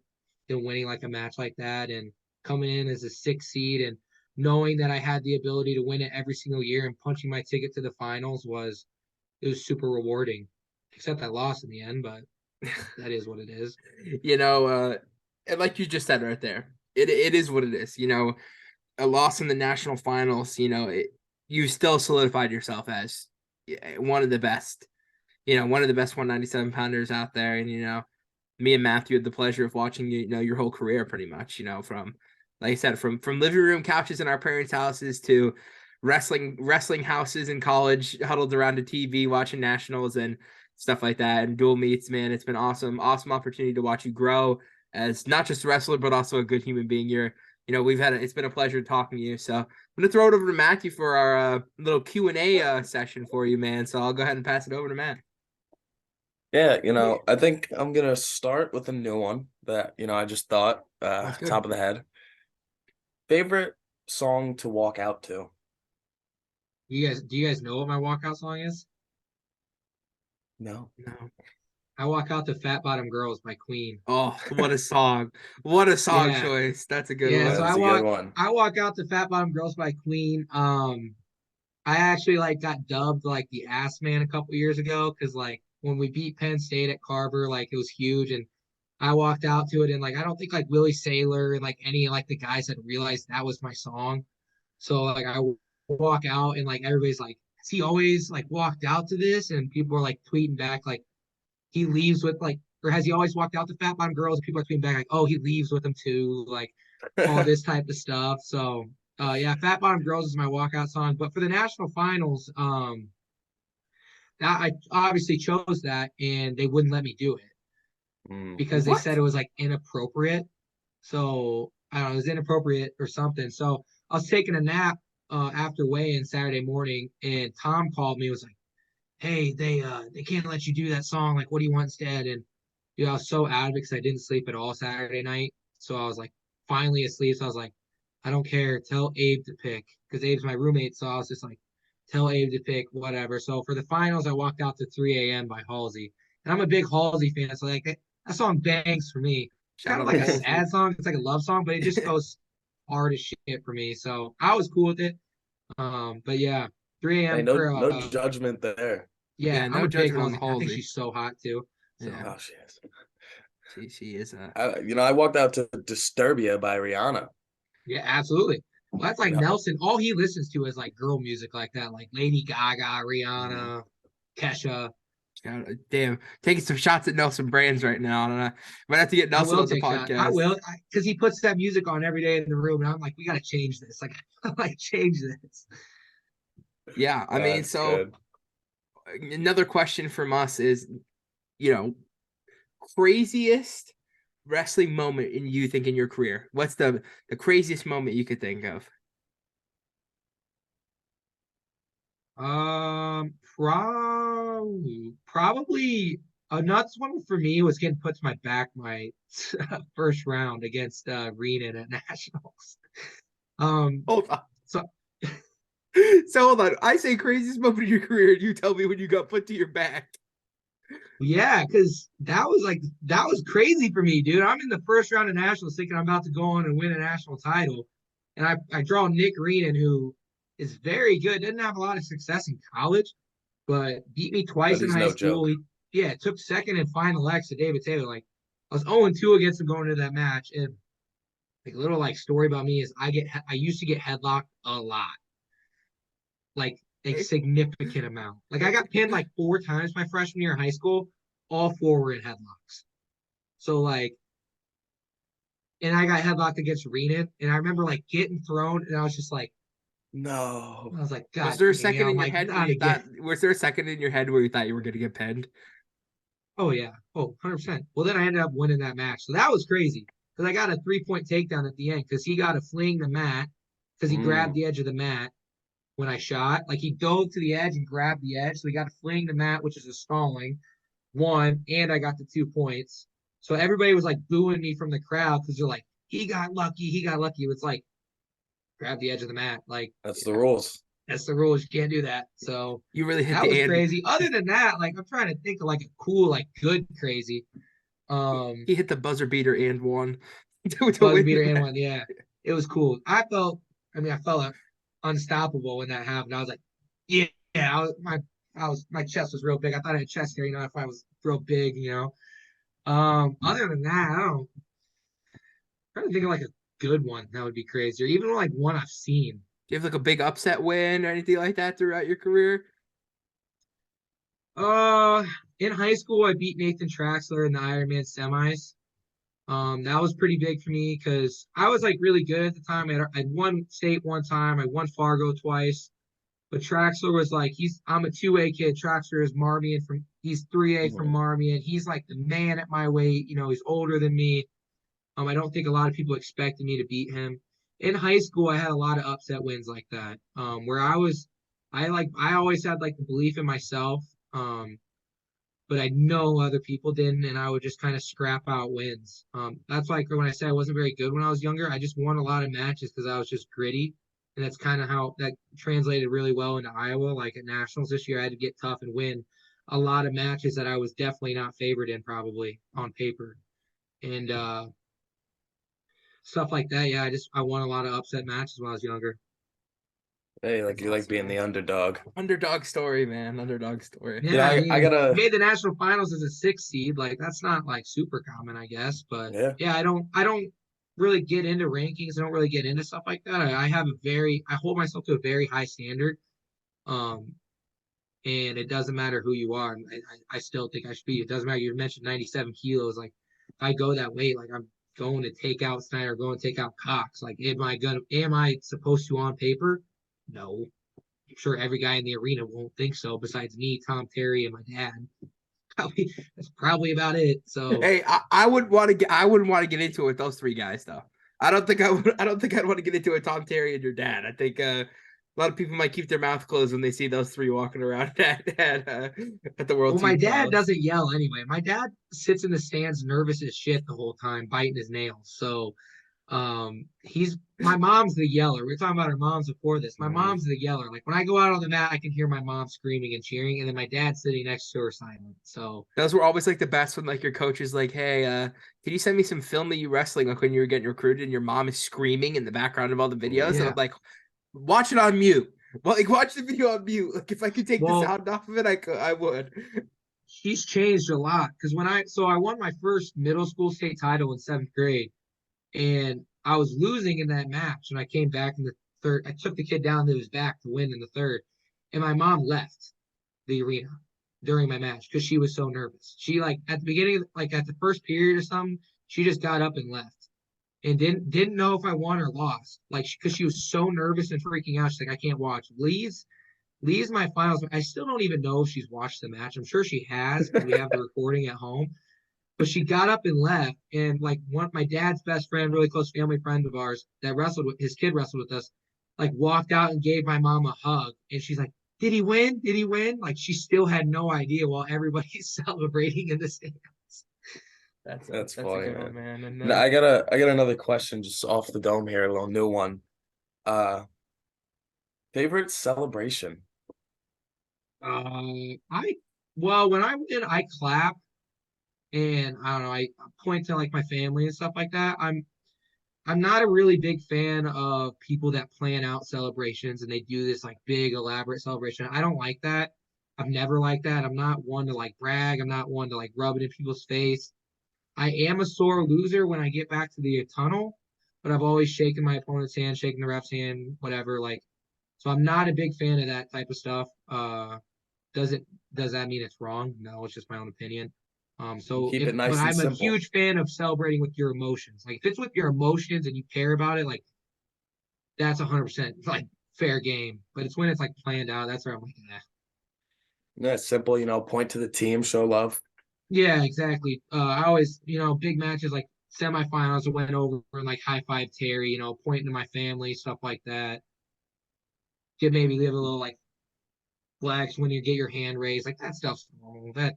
than winning like a match like that and coming in as a 6th seed and knowing that I had the ability to win it every single year, and punching my ticket to the finals was super rewarding. Except I lost in the end, but that is what it is. And like you just said right there, it is what it is. A loss in the national finals, you still solidified yourself as one of the best, one of the best 197 pounders out there. And, me and Matthew had the pleasure of watching, your whole career pretty much, from, like I said, from living room couches in our parents' houses to wrestling houses in college, huddled around a TV, watching nationals and stuff like that, and dual meets, man. It's been awesome opportunity to watch you grow as not just a wrestler, but also a good human being. It's been a pleasure talking to you. So I'm going to throw it over to Matthew for our little Q&A session for you, man. So I'll go ahead and pass it over to Matt. Yeah, I think I'm going to start with a new one that, I just thought, top of the head. Favorite song to walk out to? Do you guys know what my walkout song is? No. I walk out to Fat Bottom Girls by Queen. Oh, what a song. What a song Yeah. choice. That's a good Yeah, one. so That's a good one. I walk out to Fat Bottom Girls by Queen. I actually like got dubbed like the ass man a couple years ago, because like when we beat Penn State at Carver, like it was huge, and I walked out to it, and like I don't think like Willie Saylor and like any like the guys had realized that was my song. So like I walk out and like everybody's like, has he always like walked out to this? And people are like tweeting back like he leaves with like, or has he always walked out to Fat Bottom Girls? And people are tweeting back like, oh, he leaves with them too, like all this type of stuff. So yeah, Fat Bottom Girls is my walkout song. But for the national finals, I obviously chose that, and they wouldn't let me do it because they said it was like inappropriate. So I don't know, it was inappropriate or something. So I was taking a nap after weigh-in Saturday morning, and Tom called me and was like, hey, they can't let you do that song. Like, what do you want instead? And I was so out of it because I didn't sleep at all Saturday night. So I was like finally asleep. So I was like, I don't care. Tell Abe to pick, because Abe's my roommate. So I was just like, tell Abe to pick whatever. So for the finals, I walked out to 3 a.m. by Halsey. And I'm a big Halsey fan. So like that song bangs for me. It's kind of like a sad song. It's like a love song, but it just goes hard as shit for me. So I was cool with it. But yeah, 3 a.m. Hey, no judgment there. Yeah, no I'm a big judgment on Halsey. I think Halsey. she's so hot too. So. Yeah. Oh, she is. She is. I walked out to Disturbia by Rihanna. Yeah, absolutely. Well, that's like Nelson. All he listens to is like girl music like that, like Lady Gaga, Rihanna, Kesha. God damn, taking some shots at Nelson Brands right now. I don't know. Might have to get I Nelson will on the take shot. I podcast. will, because he puts that music on every day in the room, and I'm like, we got to change this. Like, like change this. Yeah, I mean, That's so good. another question from us is, you know, craziest wrestling moment in you think in your career? What's the craziest moment you could think of? Probably a nuts one for me was getting put to my back my first round against Renan at Nationals. Um, Hold on. so So hold on. I say craziest moment in your career, and you tell me when you got put to your back. yeah, because that was crazy for me, dude. I'm in the first round of Nationals thinking I'm about to go on and win a national title, and I draw Nick Renan, who is very good. Didn't have a lot of success in college, but beat me But twice in he's high no school. joke. Yeah, took second and final X to David Taylor. Like I was 0-2 against him going into that match. And like a little like story about me is I used to get headlocked a lot, like a significant amount. Like I got pinned like 4 times my freshman year of high school. All four were in headlocks. So like, and I got headlocked against Renan, and I remember like getting thrown, and I was just like, No. I was like, Was God there a damn, second in I'm your like, head where not you again. thought? Was there a second in your head where you thought you were going to get pinned? Oh yeah. Oh, 100%. Well, then I ended up winning that match. So that was crazy because I got a 3-point takedown at the end because he got to fling the mat because he grabbed Mm. the edge of the mat when I shot. Like he dove to the edge and grabbed the edge. So he got to fling the mat, which is a stalling, one, and I got the 2 points. So everybody was like booing me from the crowd because they're like, he got lucky. He got lucky. It's like, grab the edge of the mat. Like, That's the Yeah, rules. that's the rules. You can't do that. So you really hit that was the and. crazy. Other than that, like I'm trying to think of like a cool, like good crazy. Um, He hit the buzzer beater and won to buzzer win beater the and match. one. Yeah, it was cool. I felt unstoppable when that happened. I was like, yeah, my chest was real big. I thought I had chest hair, if I was real big. Other than that, I don't. I'm trying to think of like a good one that would be crazy, or even like one I've seen. Do you have like a big upset win or anything like that throughout your career? Uh, in high school, I beat Nathan Traxler in the Ironman semis. That was pretty big for me because I was like really good at the time. I'd won state one time, I won Fargo twice, but Traxler was like I'm a 2A kid. Traxler is Marmion he's 3A from Mhm. Marmion. He's like the man at my weight. He's older than me. I don't think a lot of people expected me to beat him. In high school, I had a lot of upset wins like that. Where I always had like the belief in myself. But I know other people didn't, and I would just kind of scrap out wins. That's like when I said I wasn't very good when I was younger. I just won a lot of matches because I was just gritty, and that's kind of how that translated really well into Iowa. Like at nationals this year, I had to get tough and win a lot of matches that I was definitely not favored in, probably on paper, and stuff like that. Yeah, I won a lot of upset matches when I was younger. Hey, like That's you like awesome, being man. the underdog. Underdog story, man. Underdog story. You know, Yeah, I I mean, gotta, made the national finals as a 6 seed. Like that's not like super common, I guess. But yeah. yeah, I don't really get into rankings. I don't really get into stuff like that. I hold myself to a very high standard. Um, and it doesn't matter who you are. I still think I should be. It doesn't matter. You mentioned 97 kilos. Like if I go that weight, like I'm going to take out Snyder, going to take out Cox. Like am I supposed to on paper? No. I'm sure every guy in the arena won't think so, besides me, Tom Terry, and my dad. That's probably about it. So, Hey, I wouldn't want to get. I wouldn't want to get into it with those three guys though. I don't think I would. I don't think I'd want to get into it. Tom Terry and your dad. I think a lot of people might keep their mouth closed when they see those three walking around at the World well, my Team dad Finals. doesn't yell anyway. My dad sits in the stands nervous as shit the whole time, biting his nails. So, he's my mom's the yeller. We were talking about our moms before this. My Mhm. mom's the yeller. Like when I go out on the mat, I can hear my mom screaming and cheering, and then my dad sitting next to her silent. So, Those were always like the best when like your coach is like, "Hey, can you send me some film of you wrestling?" Like when you were getting recruited, and your mom is screaming in the background of all the videos, and yeah. I'm like, "Watch it on mute." Well, like watch the video on mute. Like if I could take the Well, sound off of it, I would. she's changed a lot because I won my first middle school state title in 7th grade, and I was losing in that match, and I came back in the third. I took the kid down to his back to win in the third, and my mom left the arena. during my match because she was so nervous. She like at the beginning, like at the first period or something, she just got up and left and didn't know if I won or lost. Like because she was so nervous and freaking out. She's like, I can't watch. Lee's my finals. I still don't even know if she's watched the match. I'm sure she has because we have the recording at home. But she got up and left, and like one my dad's best friend, really close family friend of ours that wrestled with his kid wrestled with us, like walked out and gave my mom a hug, and she's like, "Did he win? Did he win?" Like she still had no idea while everybody's celebrating in the stands. That's a funny, good one, man. man. And Now, I got another question just off the dome here, a little new one. Favorite celebration? I well when I win, I clap and I don't know, I point to like my family and stuff like that. I'm not a really big fan of people that plan out celebrations and they do this like big elaborate celebration. I don't like that. I've never liked that. I'm not one to like brag. I'm not one to like rub it in people's face. I am a sore loser when I get back to the tunnel, but I've always shaken my opponent's hand, shaken the ref's hand, whatever. Like, so I'm not a big fan of that type of stuff. Does it does that mean it's wrong? No, it's just my own opinion. So Keep if it but nice and I'm a simple. huge fan of celebrating with your emotions. Like if it's with your emotions and you care about it, like that's 100% like fair game. But it's when it's like planned out. That's where I'm like, eh. Yeah, simple, point to the team, show love. Yeah, exactly. I always, big matches like semifinals, I went over and like high five Terry, pointing to my family, stuff like that. Get maybe leave a little like flex when you get your hand raised, like that stuff's normal. But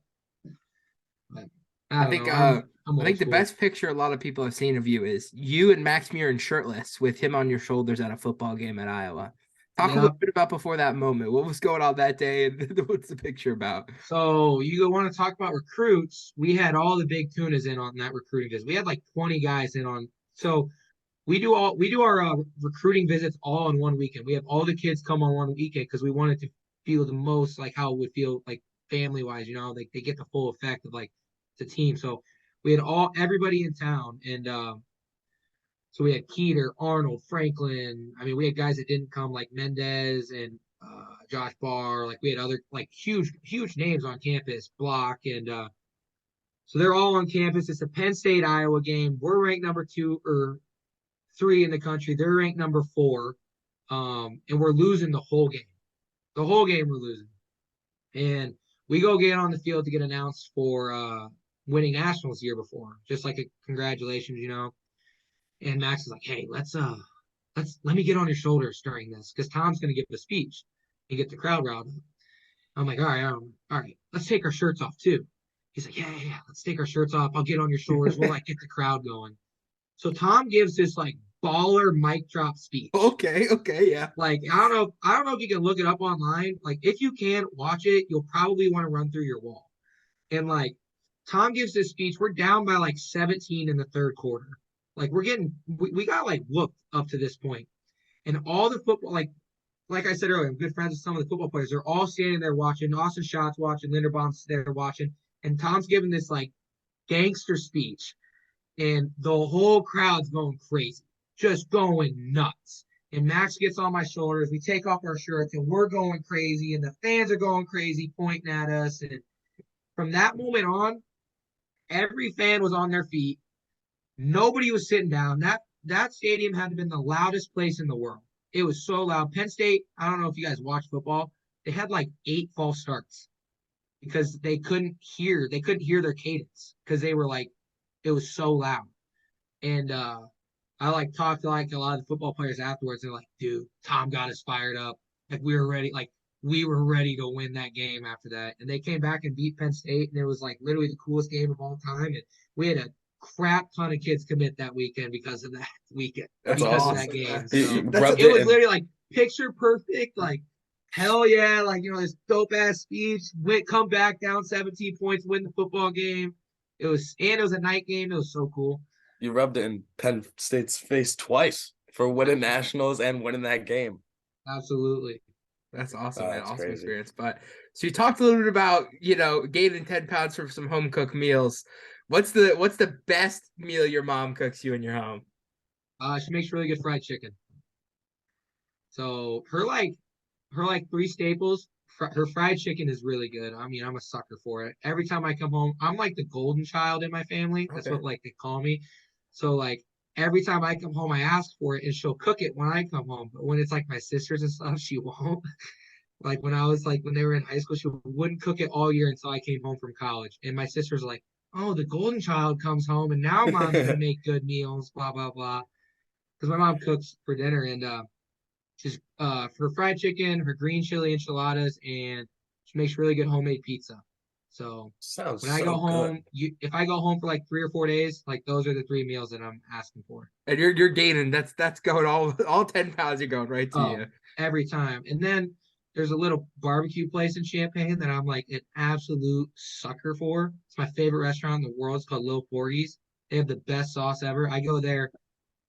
I I don't think know. uh I'm I old think the school. best picture a lot of people have seen of you is you and Max Murin shirtless with him on your shoulders at a football game at Iowa. Talk a Yep. little bit about before that moment. What was going on that day and what's the picture about? So you want to talk about recruits? We had all the big tunas in on that recruiting visit. We had like 20 guys in on. So we do our recruiting visits all in one weekend. We have all the kids come on one weekend because we wanted to feel the most like how it would feel like family wise. Like they get the full effect of like the team. So we had everybody in town, and so we had Keeter, Arnold, Franklin. I mean, we had guys that didn't come like Mendez and Josh Barr. Like we had other like huge names on campus, Block, and so they're all on campus. It's a Penn State Iowa game. We're ranked number 2 or 3 in the country. They're ranked number 4, and we're losing the whole game. The whole game we're losing, and we go get on the field to get announced for winning nationals the year before, just like a congratulations. And Max is like, "Hey, let me get on your shoulders during this because Tom's going to give a speech and get the crowd riled up." I'm like, all right, let's take our shirts off too. He's like, yeah, let's take our shirts off. I'll get on your shoulders. We'll like get the crowd going. So Tom gives this like baller mic drop speech. Okay, yeah. Like I don't know if you can look it up online. Like if you can watch it, you'll probably want to run through your wall. And like Tom gives this speech. We're down by like 17 in the third quarter. Like we got like whooped up to this point. And all the football, like I said earlier, I'm good friends with some of the football players. They're all standing there watching. Austin Schott's watching. Linderbaum's there watching. And Tom's giving this like gangster speech. And the whole crowd's going crazy, just going nuts. And Max gets on my shoulders. We take off our shirts and we're going crazy. And the fans are going crazy, pointing at us. And from that moment on, every fan was on their feet. Nobody was sitting down. That stadium had to have been the loudest place in the world. It was so loud. Penn State, I don't know if you guys watch football. They had like 8 false starts because they couldn't hear their cadence because they were like it was so loud. And I like talked to like a lot of the football players afterwards. They're like, dude, Tom got us fired up. Like we were ready to win that game after that. And they came back and beat Penn State, and it was like literally the coolest game of all time. And we had a crap ton of kids commit that weekend because of that weekend, That's because of that awesome. game. You So That's rubbed it it was in. literally like picture perfect, like hell yeah, like this dope ass speech. Come back down 17 points, win the football game. It was a night game. It was so cool. You rubbed it in Penn State's face twice for winning nationals and winning that game. Absolutely. That's awesome, man. That's Awesome crazy. experience. But so you talked a little bit about, gaining 10 pounds from some home cooked meals. What's the best meal your mom cooks you in your home? She makes really good fried chicken. So her like 3 staples: her fried chicken is really good. I mean, I'm a sucker for it. Every time I come home, I'm like the golden child in my family. That's Okay. what like they call me. So like every time I come home, I ask for it, and she'll cook it when I come home. But when it's like my sisters and stuff, she won't. Like when I was like when they were in high school, she wouldn't cook it all year until I came home from college. And my sisters are like, "Oh, the golden child comes home, and now mom's gonna make good meals." Blah blah blah. Because my mom cooks for dinner, and she's her fried chicken, her green chili enchiladas, and she makes really good homemade pizza. So Sounds when I go so good. home, if I go home for like 3 or 4 days, like those are the three meals that I'm asking for. And you're gaining. That's going all 10 pounds. You're going right to Oh, you. every time. And then there's a little barbecue place in Champaign that I'm like an absolute sucker for. It's my favorite restaurant in the world. It's called Lil Porgy's. They have the best sauce ever. I go there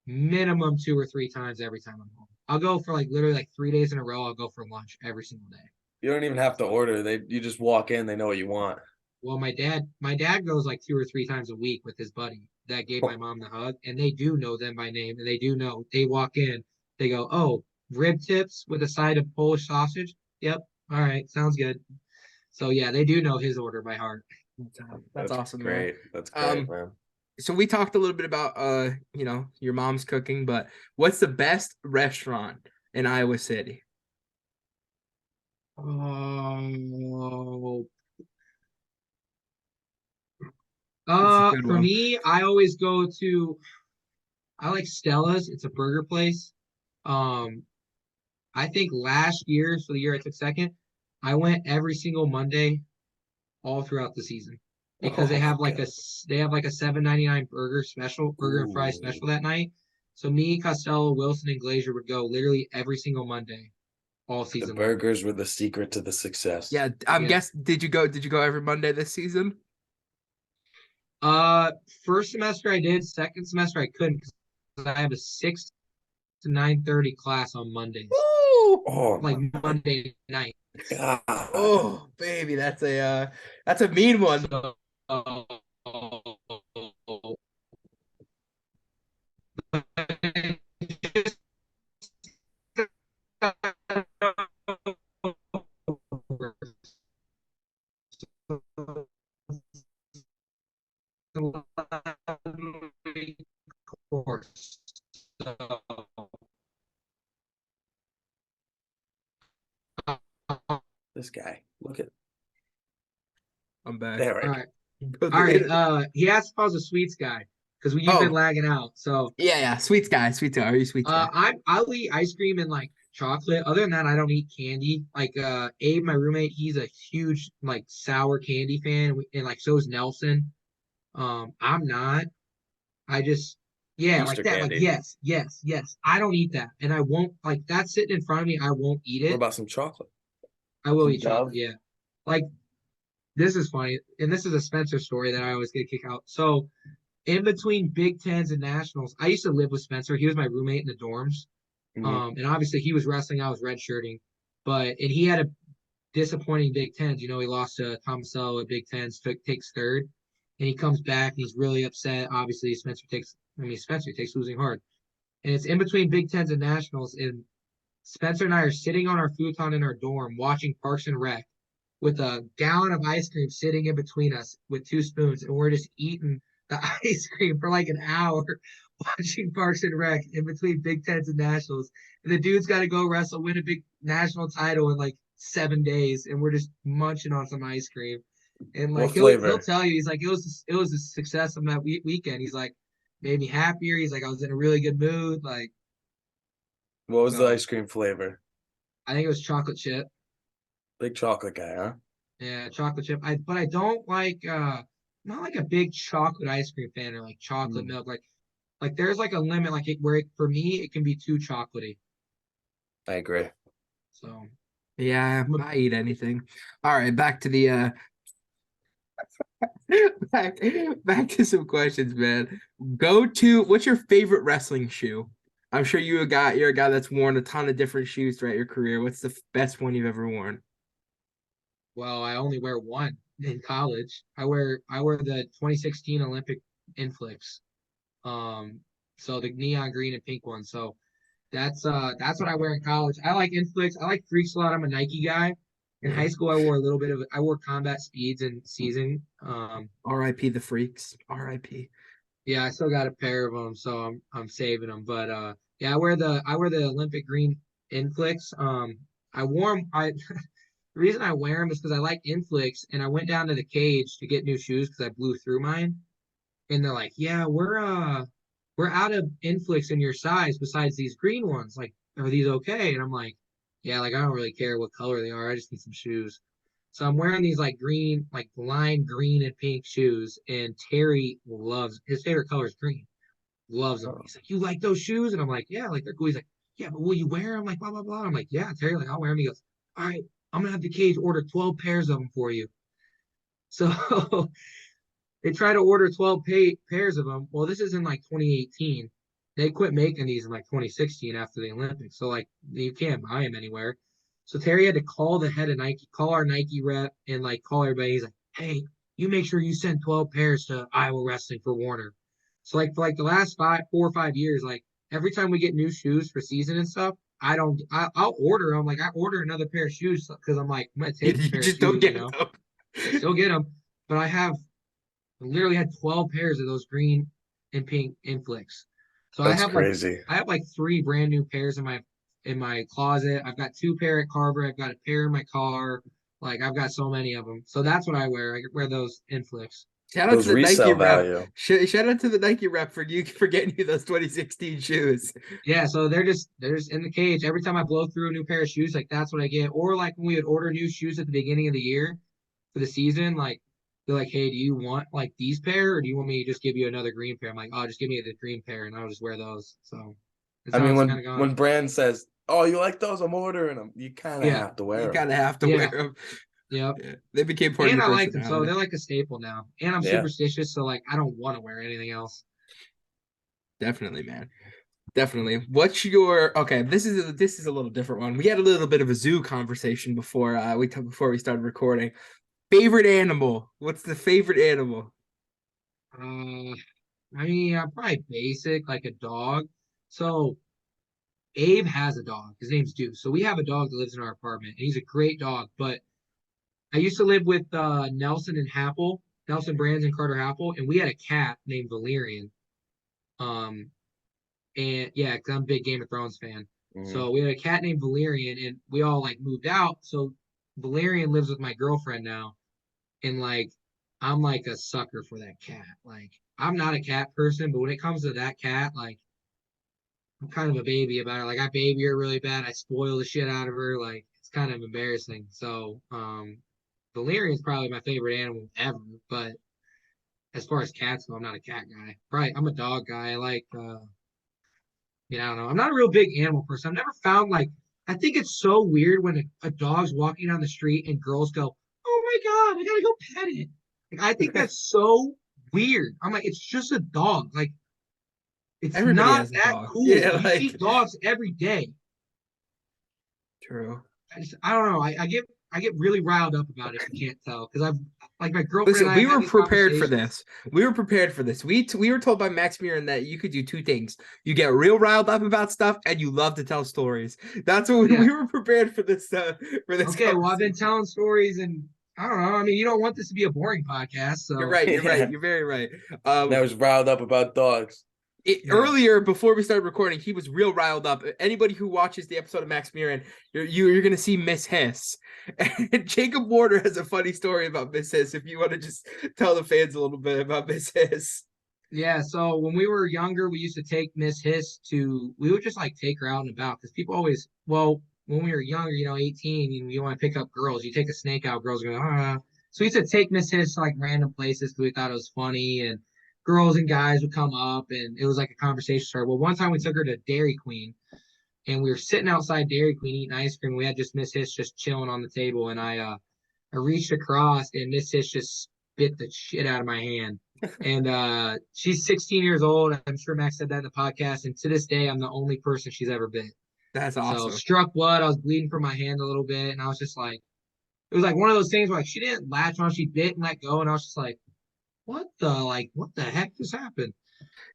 minimum 2 or 3 times every time I'm home. I'll go for like literally like 3 days in a row. I'll go for lunch every single day. You don't even have to order. You just walk in, they know what you want. Well, my dad goes like 2 or 3 times a week with his buddy that gave my mom the hug, and they do know them by name, and they do know they walk in, they go, "Oh, rib tips with a side of Polish sausage." Yep. All right, sounds good. So yeah, they do know his order by heart. That's awesome, man. Great. That's great, Um, man. so we talked a little bit about your mom's cooking, but what's the best restaurant in Iowa City? Oh, It's a good for one. me, I always go to I like Stella's. It's a burger place. Um, I think last year, so the year I took second, I went every single Monday all throughout the season because Oh, okay. they have like a 7.99 burger and fry Ooh. special that night. So me, Costello, Wilson, and Glazier would go literally every single Monday all The season long. burgers were the secret to the success. Yeah, I'm Yeah. guess. Did you go every Monday this season? Uh, First semester I did. Second semester I couldn't because I have a 6 to 9:30 class on Mondays, Ooh. Oh like my Monday night. God. Oh, baby, that's a mean one. So course. So, all This guy. Look at I'm back. there. right, Go all through right. it. He asked if I was a sweets guy because you've been Oh, lagging out. So, yeah, yeah. Sweets guy, sweets guy. Are you sweets guy? I'll eat ice cream and like chocolate. Other than that, I don't eat candy. Like, Abe, my roommate, he's a huge like sour candy fan, and like so is Nelson. I'm not. I just, yeah, like Easter that. Like, candy. yes, yes, yes. I don't eat that, and I won't. Like that's sitting in front of me. I won't eat What it. about some chocolate? I will Some eat chocolate. Dove? Yeah. Like this is funny, and this is a Spencer story that I always get a kick out. So in between Big Tens and Nationals, I used to live with Spencer. He was my roommate in the dorms. Hmm. And obviously he was wrestling, I was redshirting, and he had a disappointing Big Tens. He lost to Tomasello at Big Tens, takes third, and he comes back and he's really upset. Obviously, Spencer takes losing hard, and it's in between Big Tens and Nationals, and Spencer and I are sitting on our futon in our dorm watching Parks and Rec with a gallon of ice cream sitting in between us with 2 spoons, and we're just eating the ice cream for like an hour, watching Parks and Rec in between Big Tens and Nationals. And the dude's got to go wrestle, win a big national title in like 7 days, and we're just munching on some ice cream. And like What he'll flavor? tell you, he's like it was a success of that weekend. He's like made me happier. He's like I was in a really good mood. Like What was the so, ice cream flavor? I think it was chocolate chip. Big chocolate guy, huh? Yeah, chocolate chip. But I don't like not like a big chocolate ice cream fan or like chocolate Mm, milk. Like there's like a limit for me it can be too chocolatey. I agree. So Yeah, I'm a, I eat anything. All right, back to the back back to some questions, man. What's your favorite wrestling shoe? I'm sure you're a guy that's worn a ton of different shoes throughout your career. What's the best one you've ever worn? well, I only wear one in college. I wear the 2016 Olympic Inflicts. Um so the neon green and pink one. So that's what I wear in college. I like Inflicts. I like Freaks a lot. I'm a Nike guy. In high school, I wore combat speeds in season. R.I.P. the freaks. R.I.P. Yeah, I still got a pair of them, so I'm saving them. But yeah, I wear the Olympic green Inflicts. I wore them. The reason I wear them is because I like Inflicts, and I went down to the cage to get new shoes because I blew through mine, and they're like, "Yeah, we're out of Inflicts in your size. Besides these green ones, like, are these okay?" And I'm like, "Yeah, like I don't really care what color they are. I just need some shoes." So I'm wearing these like green, like lime green and pink shoes, and Terry loves his favorite color is green. Loves them. He's like, "You like those shoes?" And I'm like, "Yeah, like they're cool." He's like, "Yeah, but will you wear them?" Like blah blah blah. I'm like, "Yeah, Terry, like I'll wear them." He goes, "All right, I'm gonna have the cage order 12 pairs of them for you." So they try to order 12 pairs of them. Well, this is in like 2018. They quit making these in like 2016 after the Olympics. So like you can't buy them anywhere. So Terry had to call the head of Nike, call our Nike rep, and like call everybody. He's like, "Hey, you make sure you send 12 pairs to Iowa Wrestling for Warner." So like for like the last 4 or 5 years, like every time we get new shoes for season and stuff, I'll order them. Like I order another pair of shoes because I'm like I'm gonna You take a pair of just don't shoes, get them. still get them. But I literally had 12 pairs of those green and pink Inflicts. So That's crazy. I have like three brand new pairs in my closet. I've got two pair at Carver. I've got a pair in my car. Like I've got so many of them. So that's what I wear. I wear those Inflicts. Shout out to Those the Nike resale rep. value. Shout out to the Nike rep for getting you those 2016 shoes. Yeah, so they're just in the cage. Every time I blow through a new pair of shoes, like that's what I get. Or like when we would order new shoes at the beginning of the year for the season, like they're like, "Hey, do you want like these pair, or do you want me to just give you another green pair?" I'm like, "Oh, just give me the green pair, and I'll just wear those." So that's I how mean, it's kind of when gone. brand says, "Oh, you like those? I'm ordering them." You kind of Yeah, have to You wear them. kind of have to wear yeah, them. yep. Yeah. They became part of And your I like them, so personality. they're like a staple now. And I'm Yeah. superstitious, so like I don't want to wear anything else. Definitely, man. Definitely. What's your okay? This is a little different one. We had a little bit of a zoo conversation before we started recording. Favorite animal? What's the favorite animal? I mean, I'm probably basic, like a dog. So Abe has a dog. His name's Deuce. So we have a dog that lives in our apartment, and he's a great dog. But I used to live with Nelson Brands and Carter Happel, and we had a cat named Valerian. Um, and yeah, because I'm a big Game of Thrones fan. Hmm. So we had a cat named Valerian, and we all like moved out. So Valerian lives with my girlfriend now, and like I'm like a sucker for that cat. Like I'm not a cat person, but when it comes to that cat, like I'm kind of a baby about it. Like I baby her really bad. I spoil the shit out of her. Like it's kind of embarrassing. So Valerian's probably my favorite animal ever. But as far as cats go, I'm not a cat guy. Probably I'm a dog guy. I like I don't know. I'm not a real big animal person. I've never found like I think it's so weird when a dog's walking down the street and girls go, "Oh my God, I gotta go pet it." Like I think that's so weird. I'm like, it's just a dog. Like it's Everybody not has a that dog. cool. Yeah, You see like dogs every day. true. I don't know. I get really riled up about it if you can't tell because I've like my girlfriend Listen, and I we have had were these prepared for conversations. this. We were prepared for this. We were told by Max Murin that you could do two things. You get real riled up about stuff, and you love to tell stories. That's what Yeah. we were prepared for this Okay. Well, I've been conversation. telling stories and I don't know. I mean, you don't want this to be a boring podcast, You're so right. You're right. Yeah. You're very right. Now he's riled up about dogs. yeah. Earlier before we started recording, he was real riled up. Anybody who watches the episode of Max Murin, you're gonna see Miss Hiss. And Jacob Warner has a funny story about Miss Hiss. If you want to just tell the fans a little bit about Miss Hiss. Yeah, so when we were younger, we used to take Miss Hiss we would just like take her out and about because people always, well, when we were younger, 18, you want to pick up girls, you take a snake out, girls go, ah. So we used to take Miss Hiss to like random places because we thought it was funny and girls and guys would come up and it was like a conversation starter. Well, one time we took her to Dairy Queen and we were sitting outside Dairy Queen eating ice cream. We had just Miss Hiss just chilling on the table and I reached across and Miss Hiss just bit the shit out of my hand. And she's 16 years old. I'm sure Max said that in the podcast. And to this day, I'm the only person she's ever bit. That's So awesome. struck blood. I was bleeding from my hand a little bit. And I was just like, it was like one of those things where like she didn't latch on, she bit and let go. And I was just like, what the heck just happened?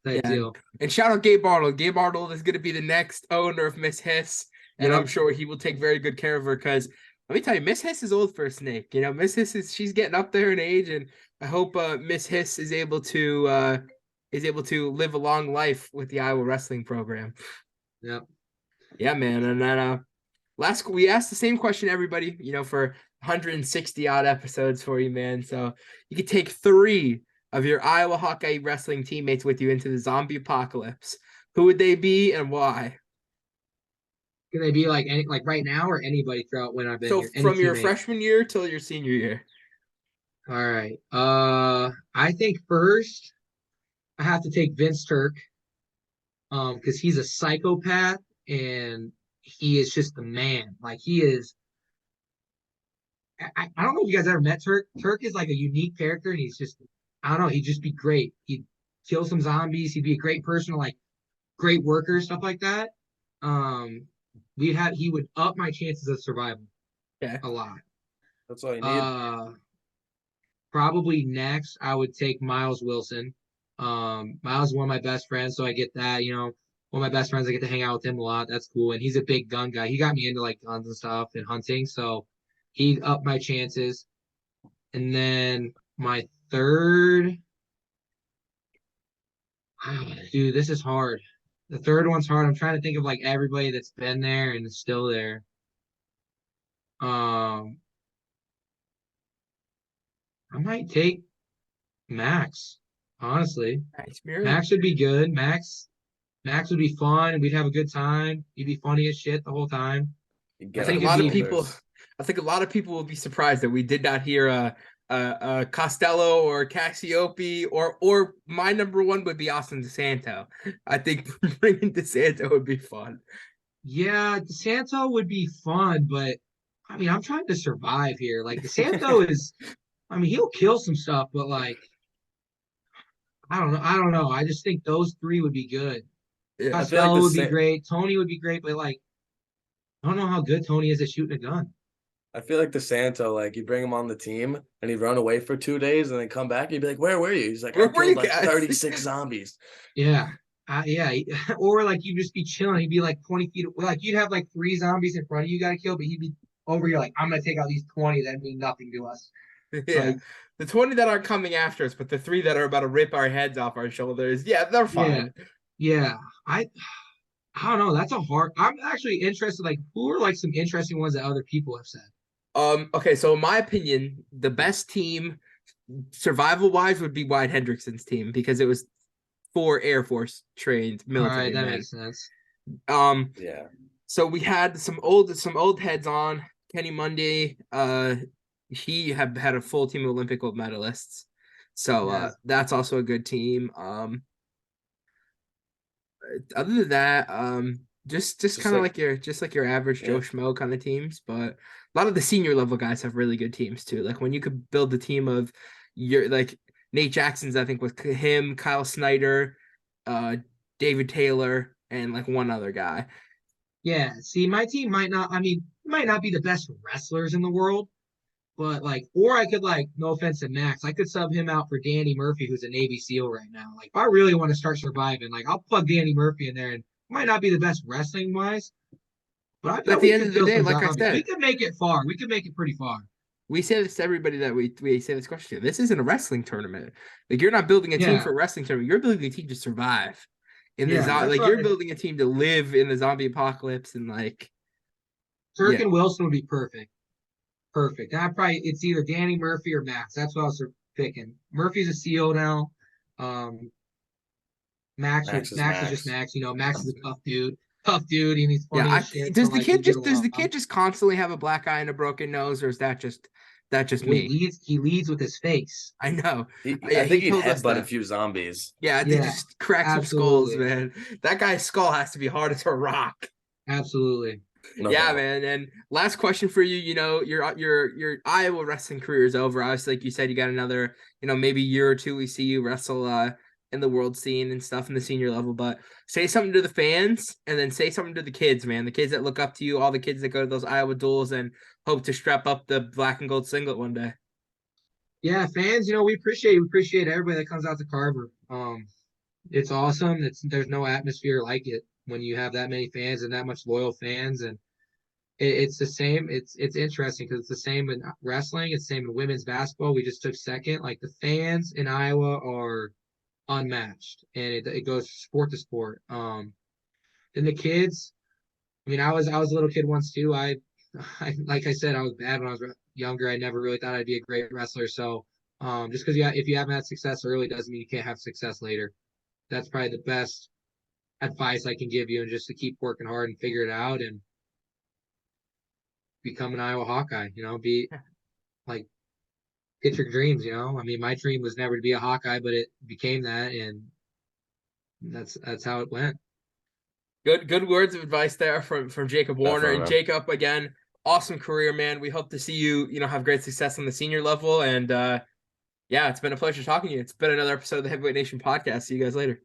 Type Yeah, deal. and shout out Gabe Arnold. Gabe Arnold is going to be the next owner of Miss Hiss, and I'm Yep. sure he will take very good care of her because Let me tell you, Miss Hiss is old for a snake. Miss Hiss she's getting up there in age, and I hope Miss Hiss is able to live a long life with the Iowa wrestling program. Yeah. Yeah, man. And then we asked the same question to everybody, for 160 odd episodes for you, man. So you could take 3 of your Iowa Hawkeye wrestling teammates with you into the zombie apocalypse. Who would they be and why? Can they be like right now or anybody throughout when I've been So here? Any from your teammate. freshman year till your senior year. All right. I think first I have to take Vince Turk, because he's a psychopath and he is just the man. Like he is. I don't know if you guys ever met Turk. Turk is like a unique character, and he's just, I don't know, he'd just be great. He'd kill some zombies. He'd be a great person, like great worker, stuff like that. Um, he would up my chances of survival Yeah. a lot. That's all you need. Probably next I would take Miles Wilson. Miles is one of my best friends, so I get that, one of my best friends, I get to hang out with him a lot. That's cool. And he's a big gun guy. He got me into like guns and stuff and hunting, so he'd up my chances. And then my third, dude, this is hard. The third one's hard. I'm trying to think of like everybody that's been there and is still there. Um, I might take Max, honestly. Max would be good. Max would be fun. We'd have a good time. He'd be funny as shit the whole time. I think a lot of people will be surprised that we did not hear Costello or Cassiope or my number one would be Austin DeSanto. I think bringing DeSanto would be fun. Yeah, DeSanto would be fun, but I mean, I'm trying to survive here. Like DeSanto is, I mean, he'll kill some stuff, but like, I don't know. I don't know. I just think those 3 would be good. Yeah, Costello would be great. Tony would be great, but like, I don't know how good Tony is at shooting a gun. I feel like DeSanto, like you bring him on the team and he'd run away for 2 days and then come back. And you'd be like, "Where were you?" He's like, "I killed like 36 zombies." Yeah, yeah. Or like you'd just be chilling. He'd be like 20 feet. Like you'd have like 3 zombies in front of you, got to kill, but he'd be over here like, "I'm gonna take out these 20 that mean nothing to us." Yeah. Like, the 20 that aren't coming after us, but the 3 that are about to rip our heads off our shoulders, yeah, they're fine. Yeah. I don't know. That's a hard. I'm actually interested. Like, who are like some interesting ones that other people have said? Okay, so in my opinion, the best team survival wise would be Wyatt Hendrickson's team because it was 4 Air Force trained military. All right, that men. makes sense. Yeah. So we had some old heads on. Kenny Monday, he had a full team of Olympic gold medalists. So that's also a good team. Other than that, just kind of like your average Joe Schmo kind of teams, but a lot of the senior level guys have really good teams too. Like when you could build a team of your like Nate Jackson's, I think with him, Kyle Snyder, David Taylor, and like one other guy. Yeah. See, my team might not. I mean, might not be the best wrestlers in the world, but like, or I could like, no offense to Max, I could sub him out for Danny Murphy, who's a Navy SEAL right now. Like, if I really want to start surviving, like, I'll plug Danny Murphy in there, and might not be the best wrestling wise, but I bet At the end of the day, like I said, we could make it far. We could make it pretty far. We say this to everybody that we say this question to. This isn't a wrestling tournament. Like you're not building a team for a wrestling tournament. You're building a team to survive. You're building a team to live in the zombie apocalypse and like Turk and Wilson would be perfect. Perfect. It's either Danny Murphy or Max. That's what I was picking. Murphy's a CO now. Max is just Max. Max is a tough dude, and he's funny as shit. Does the kid just constantly have a black eye and a broken nose, or is that just me? He leads with his face. I know. I think he'd headbutt a few zombies. Yeah, they just crack some skulls, man. That guy's skull has to be hard as a rock. Absolutely. Man. And last question for you. Your Iowa wrestling career is over. Obviously, like you said, you got another, maybe year or two we see you wrestle in the world scene and stuff in the senior level. But say something to the fans and then say something to the kids, man. The kids that look up to you, all the kids that go to those Iowa duels and hope to strap up the black and gold singlet one day. Yeah, fans, we appreciate everybody that comes out to Carver. It's awesome. There's no atmosphere like it when you have that many fans and that much loyal fans, and it's the same. It's interesting because it's the same in wrestling. It's the same in women's basketball. We just took second. Like the fans in Iowa are unmatched, and it goes sport to sport. Then the kids. I mean, I was a little kid once too. I like I said, I was bad when I was younger. I never really thought I'd be a great wrestler. So, just because if you haven't had success early doesn't mean you can't have success later. That's probably the best advice I can give you, and just to keep working hard and figure it out and become an Iowa Hawkeye. Be like get your dreams. I mean, my dream was never to be a Hawkeye, but it became that, and that's how it went. Good words of advice there from Jacob Warner. Definitely, And man. Jacob, again, awesome career, man. We hope to see you, have great success on the senior level. And yeah, it's been a pleasure talking to you. It's been another episode of the Heavyweight Nation podcast. See you guys later.